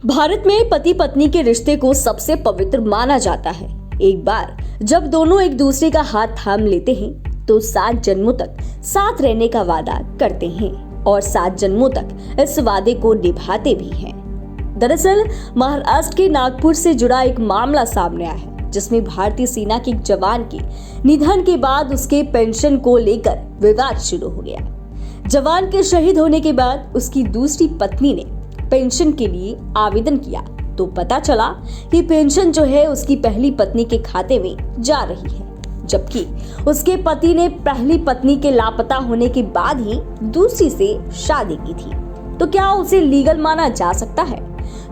भारत में पति पत्नी के रिश्ते को सबसे पवित्र माना जाता है। एक बार जब दोनों एक दूसरे का हाथ थाम लेते हैं तो 7 जन्मों तक साथ रहने का वादा करते हैं और 7 जन्मों तक इस वादे को निभाते भी हैं। दरअसल महाराष्ट्र के नागपुर से जुड़ा एक मामला सामने आया है, जिसमें भारतीय सेना के एक जवान के निधन के बाद उसके पेंशन को लेकर विवाद शुरू हो गया। जवान के शहीद होने के बाद उसकी दूसरी पत्नी ने पेंशन के लिए आवेदन किया तो पता चला कि पेंशन जो है उसकी पहली पत्नी के खाते में जा रही है, जबकि उसके पति ने पहली पत्नी के लापता होने के बाद ही दूसरी से शादी की थी। तो क्या उसे लीगल माना जा सकता है?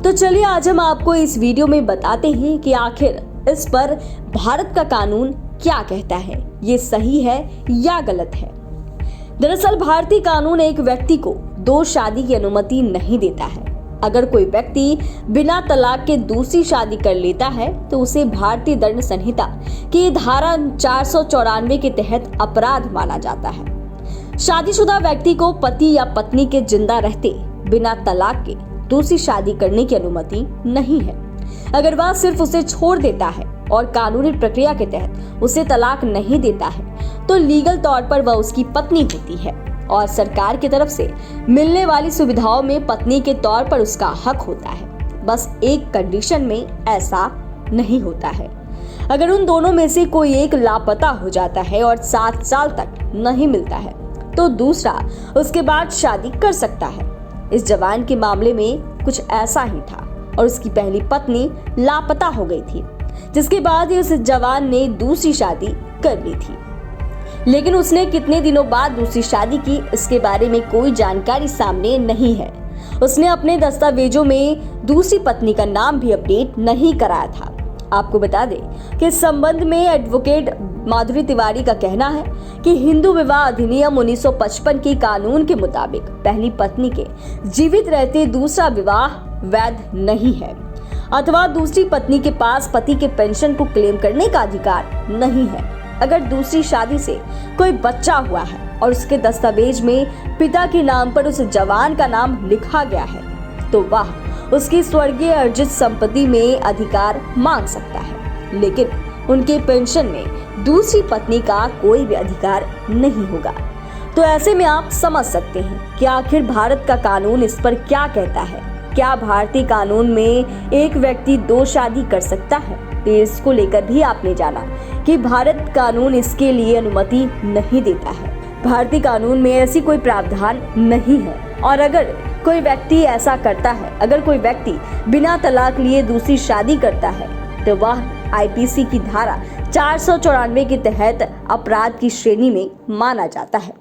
तो चलिए आज हम आपको इस वीडियो में बताते हैं कि आखिर इस पर भारत का कानून क्या कहता है, ये सही है या गलत है। दरअसल भारतीय कानून एक व्यक्ति को 2 शादी की अनुमति नहीं देता है। अगर कोई व्यक्ति बिना तलाक के दूसरी शादी कर लेता है तो उसे भारतीय दंड संहिता की धारा 494 के तहत अपराध माना जाता है। शादीशुदा व्यक्ति को पति या पत्नी के जिंदा रहते बिना तलाक के दूसरी शादी करने की अनुमति नहीं है। अगर वह सिर्फ उसे छोड़ देता है और कानूनी प्रक्रिया के तहत उसे तलाक नहीं देता है तो लीगल तौर पर वह उसकी पत्नी होती है और सरकार की तरफ से मिलने वाली सुविधाओं में पत्नी के तौर पर उसका हक होता है। बस एक कंडीशन में ऐसा नहीं होता है। अगर उन दोनों में से कोई एक लापता हो जाता है और 7 साल तक नहीं मिलता है तो दूसरा उसके बाद शादी कर सकता है। इस जवान के मामले में कुछ ऐसा ही था और उसकी पहली पत्नी लापता हो गई थी, जिसके बाद उस जवान ने दूसरी शादी कर ली थी। लेकिन उसने कितने दिनों बाद दूसरी शादी की, इसके बारे में कोई जानकारी सामने नहीं है। उसने अपने दस्तावेजों में दूसरी पत्नी का नाम भी अपडेट नहीं कराया था। आपको बता दें कि इस संबंध में एडवोकेट माधुरी तिवारी का कहना है कि हिंदू विवाह अधिनियम 1955 के कानून के मुताबिक पहली पत्नी के जीवित रहते दूसरा विवाह वैध नहीं है अथवा दूसरी पत्नी के पास पति के पेंशन को क्लेम करने का अधिकार नहीं है। अगर दूसरी शादी से कोई बच्चा हुआ है और उसके दस्तावेज में पिता के नाम पर उस जवान का नाम लिखा गया है तो वह उसकी स्वर्गीय अर्जित संपत्ति में अधिकार मांग सकता है, लेकिन उनके पेंशन में दूसरी पत्नी का कोई भी अधिकार नहीं होगा। तो ऐसे में आप समझ सकते हैं कि आखिर भारत का कानून इस पर क्या कहता है। क्या भारतीय कानून में एक व्यक्ति 2 शादी कर सकता है? तो इसको लेकर भी आपने जाना कि भारत कानून इसके लिए अनुमति नहीं देता है। भारतीय कानून में ऐसी कोई प्रावधान नहीं है और अगर कोई व्यक्ति ऐसा करता है, अगर कोई व्यक्ति बिना तलाक लिए दूसरी शादी करता है तो वह आईपीसी की धारा 494 के तहत अपराध की श्रेणी में माना जाता है।